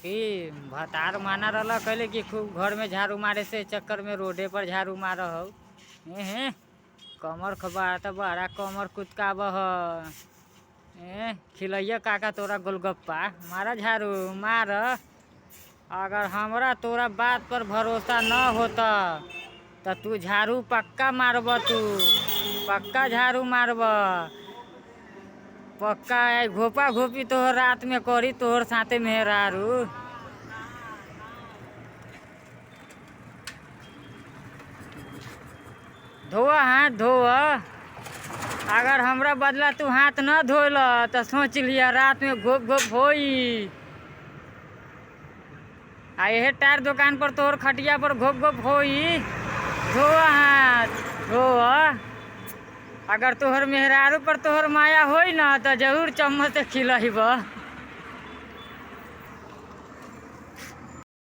कि भतार माना रहला कहले कि खूब घर में झाड़ू मारे से चक्कर में रोडे पर झाड़ू मार हो। हे कमर खबा तो बड़ा कमर कुदकाब खिलैया काका तोरा गोलगप्पा मारा झाड़ू मार। अगर हमरा तोरा बात पर भरोसा न होता तो तू झाड़ू पक्का मारब, तू पक्का झाड़ू मारब, पक्का घोपा घोपी तोहर रात में करी तोहर साथे मेहरारू। धोआ हाथ धोआ। अगर हमरा बदला तू हाथ न धोल तो सोच लिया रात में घोप घोप होई। आ यह टायर दुकान पर तोहर खटिया पर घोप घोप होई। धोआ हाथ धोआ। अगर तोहर मेहरारू पर तोहर माया होई ना तो जरूर चम्मच से खिलैब।